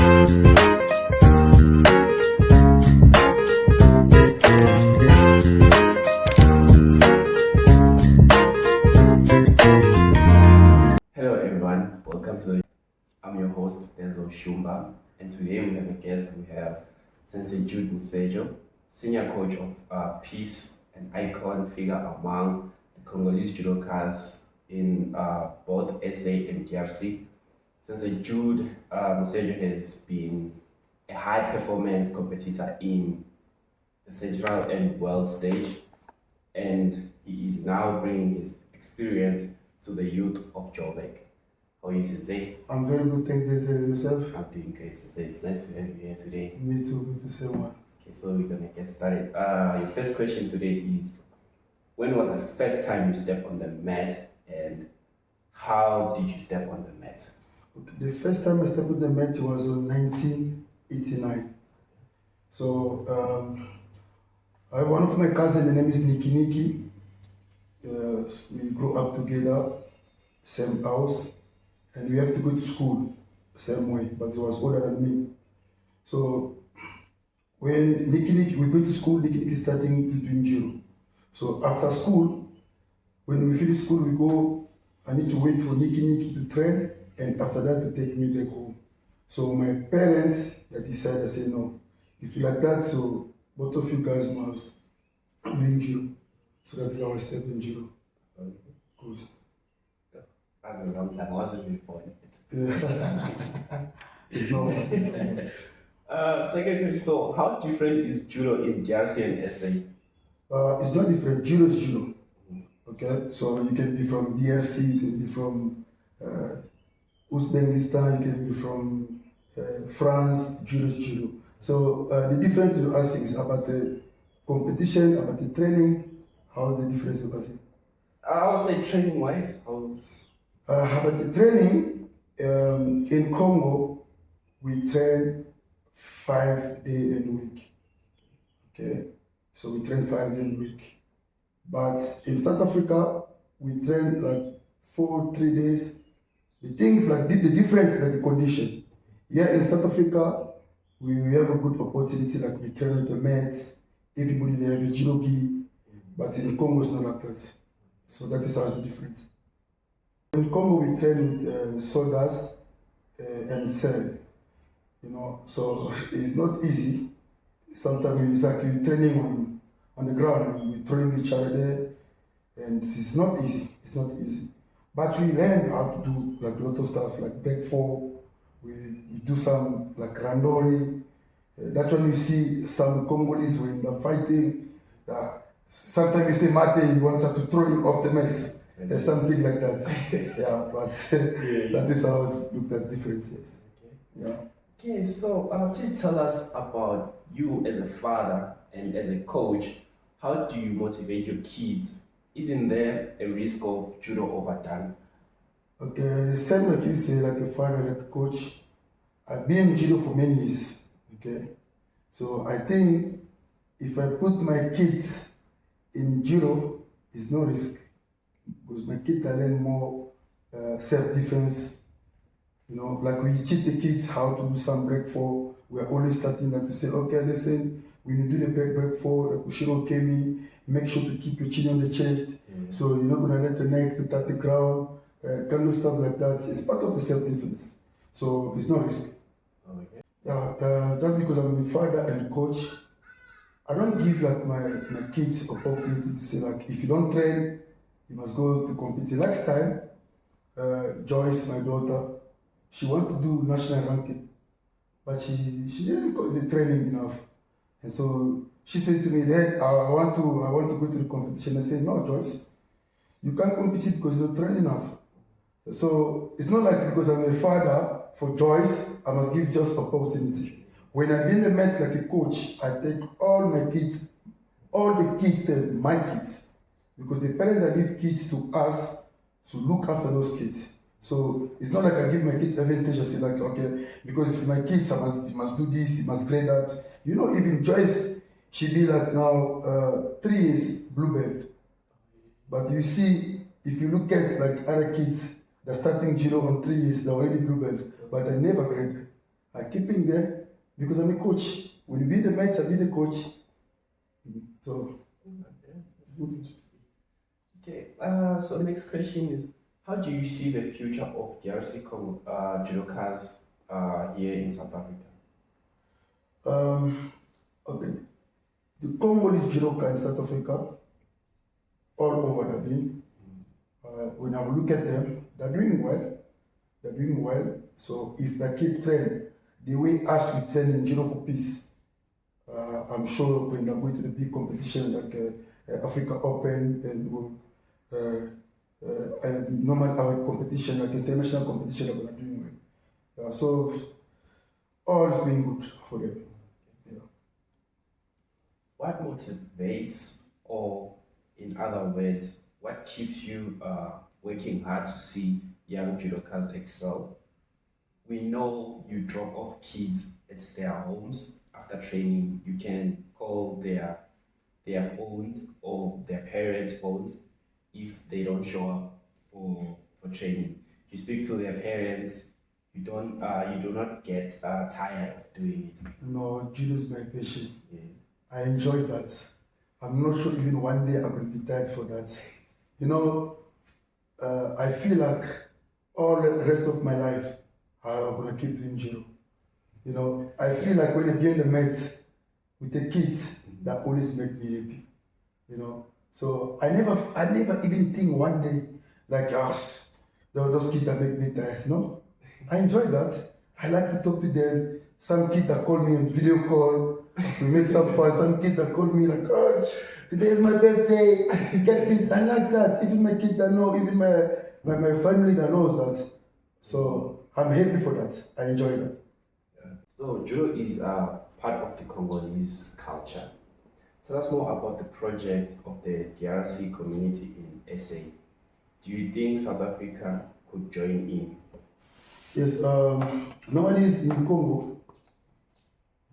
Hello everyone, welcome to I'm your host Denzel Shumba, and today we have a guest. We have Sensei Jude Musedju, senior coach of Peace, an icon figure among the Congolese judokas in both SA and DRC. Sensei Jude Musedju has been a high performance competitor in the central and world stage, and he is now bringing his experience to the youth of Joburg. How are you, Sensei? I'm very good, thanks, Denzel. And yourself? I'm doing great, Sensei. It's nice to have you here today. Me too, same one. Okay, so we're gonna get started. Your first question today is, when was the first time you stepped on the mat, and how did you step on the mat? Okay. The first time I stepped on the mat was in 1989. So I have one of my cousins, the name is Niki. We grew up together, same house, and we have to go to school same way, but he was older than me. So when we go to school, Niki starting to do judo. So after school, when we finish school, we go. I need to wait for Niki to train, and after that to take me back home. So my parents that decided, I say no, if you like that, so both of you guys must do judo. So that's how I stepped in judo. Okay. Cool. That's a long time. I wasn't really born Yeah. It's normal. Second question, so how different is judo in DRC and SA? It's not different. Judo is judo. Okay, so you can be from DRC, you can be from Uzbekistan, you can be from France. Judo is judo. So the difference to us is about the competition, about the training. How's the difference to us? I would say training-wise, how's... About the training, in Congo, we train 5 days in a week. Okay, so we train 5 days in a week. But in South Africa, we train like 3 days. The things like the difference, like the condition. Here in South Africa, we have a good opportunity, like we train with the mats. Everybody they have a judoki, but in Congo it's not like that. So that is how the difference. In Congo, we train with sawdust and cell, you know, so it's not easy. Sometimes it's like you're training on the ground, we're throwing each other there, and it's not easy, But we learn how to do like a lot of stuff, like break fall, we do some like randori. That's when you see some Congolese when they're fighting, sometimes you say Mate, you want to throw him off the mat. There's something like that. Yeah, but that is how it looked at differences. Okay. Yeah. Okay, so please tell us about you as a father and as a coach. How do you motivate your kids? Isn't there a risk of judo overdone? Okay, the same like you say, like a father, like a coach. I've been in judo for many years. Okay, so I think if I put my kids in judo, it's no risk. Because my kids are learn more self-defense. You know, like we teach the kids how to do some break fall. We are always starting like to say, okay, listen, when you do the break fall, like Ushiro Kemi, make sure to keep your chin on the chest. So you're not gonna let the neck to touch the ground, kind of stuff like that. It's part of the self-defense. So it's no risk. Okay. Yeah, that's because I'm a father and coach. I don't give like my kids opportunity to say like, if you don't train, you must go to compete. Last time, Joyce, my daughter, she wanted to do national ranking, but she didn't go to the training enough. And so she said to me, Dad, I want to go to the competition. I said, no, Joyce, you can't compete because you're not trained enough. So it's not like because I'm a father for Joyce, I must give just opportunity. When I been the mat like a coach, I take all my kids, all the kids, my kids, because the parents that leave kids to us to look after those kids. So it's not like I give my kid advantage. I say like, okay, because it's my kids, he must do this, he must grade that. You know, even Joyce, she be like now 3 years blue belt. But you see, if you look at like other kids, they're starting judo on 3 years, they're already blue belt, but they never grade. I keep him there because I'm a coach. When you be the match, I be the coach. So, Okay, that's interesting. Okay, so the next question is, how do you see the future of DRC Congo judokas here in South Africa? okay. The Congolese judoka in South Africa, all over the being. When I look at them, they're doing well. They're doing well. So if they keep training the way us we train in Judo for Peace, I'm sure when they're going to the big competition like Africa Open and normal our competition, like international competition, they're gonna doing well. So all is going good for them. Yeah. What motivates, or in other words, what keeps you working hard to see young judokas excel? We know you drop off kids at their homes after training. You can call their phones or their parents' phones if they don't show up for training. You speak to their parents. You do not get tired of doing it. No, judo is my passion. Yeah. I enjoy that. I'm not sure even one day I will be tired for that. You know, I feel like all the rest of my life I'm gonna keep doing judo. You know, I feel like when I be on the mat with the kids, that always make me happy. You know, so I never even think one day like, yes, those kids that make me tired. No, I enjoy that. I like to talk to them. Some kids that call me on video call, we make some fun. Some kids that call me like, Coach, today is my birthday. Get this. I like that. Even my kids that know, even my family that knows that. So I'm happy for that. I enjoy that. Yeah. So judo is part of the Congolese culture. Tell us more about the project of the DRC community in SA. Do you think South Africa could join in? Yes, nowadays in Congo,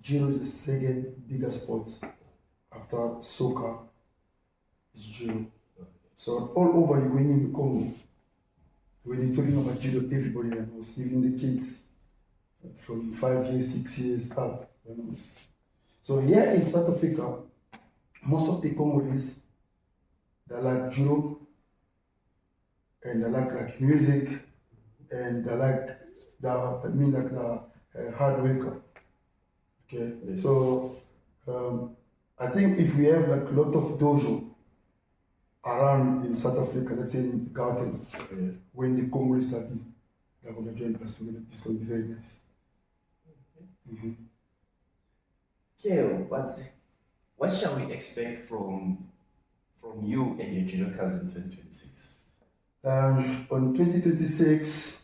judo is the second biggest sport after soccer is judo. So all over you going in Congo, when you're talking about judo, everybody knows, even the kids from 5 years, 6 years up. Knows. So here in South Africa, most of the Congolese, they like judo, and they like music, and they like the hard worker. Okay, yes. So I think if we have like a lot of dojo around in South Africa, let's say in Gauteng, when the Congolese are big, they're gonna join us. It's gonna be very nice. Okay. Yeah, but what shall we expect from you and your judokas in 2026? On 2026,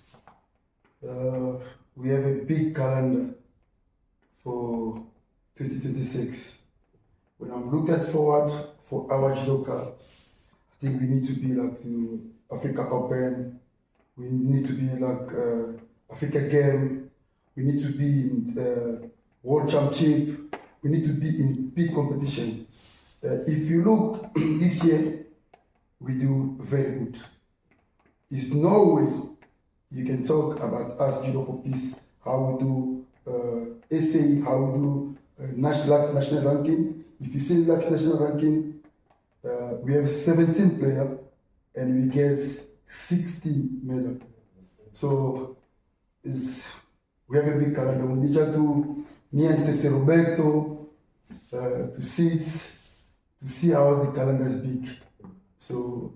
we have a big calendar for 2026. When I'm looking forward for our judoka, I think we need to be like to Africa Open. We need to be like Africa Game. We need to be in World Championship. We need to be in big competition. If you look this year, we do very good. There's no way you can talk about us Judo for Peace, how we do SA, how we do national ranking. If you see national ranking, we have 17 players and we get 16 medals. So we have a big calendar. We need to, me and Sensei Roberto, to see how the calendar is big. So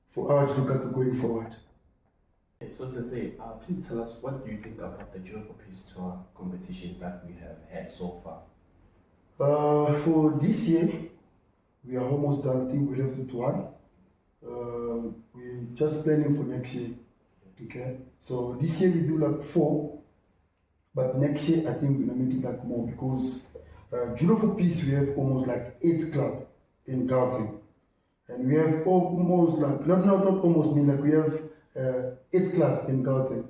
for our judoka to going forward. So Sensei, please tell us what you think about the Judo for Peace Tour competitions that we have had so far. For this year, we are almost done. I think we left with one. We're just planning for next year. Okay. So this year we do like 4, but next year I think we're gonna make it like more because Judo for Peace we have almost like 8 clubs in Gauteng, and we have almost like not almost mean like we have 8 clubs in Gauteng,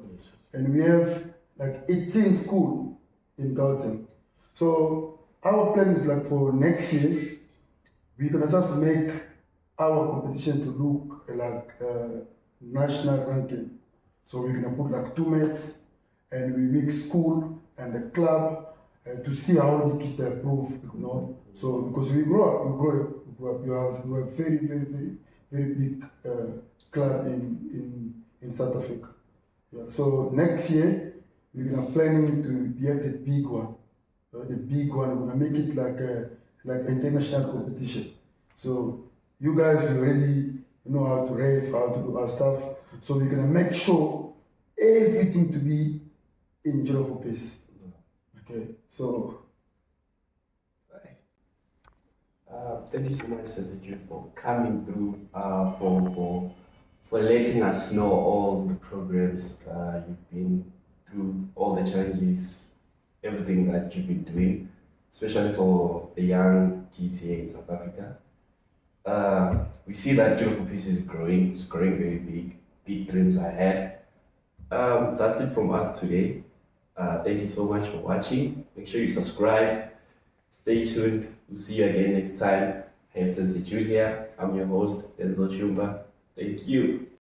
and we have like 18 schools in Gauteng. So our plan is like for next year, we're gonna just make our competition to look like national ranking. So we're gonna put like 2 mats, and we mix school and the club to see how the kids improve, So because we grow up. You have very, very, very, very big club in South Africa. Yeah. So next year we're gonna planning to have the big one. The big one, we're gonna make it like international competition. So you guys will already know how to rave, how to do our stuff. So we're gonna make sure everything to be in Judo for Peace. Okay, so thank you so much, Sensei Jude, for coming through, for letting us know all the programs you've been through, all the challenges, everything that you've been doing, especially for the young GTA in South Africa. We see that Judo for Peace is growing. It's growing very big dreams ahead. That's it from us today. Thank you so much for watching. Make sure you subscribe. Stay tuned. We'll see you again next time. I am Sensei Jude here. I'm your host, Sensei Jude. Thank you.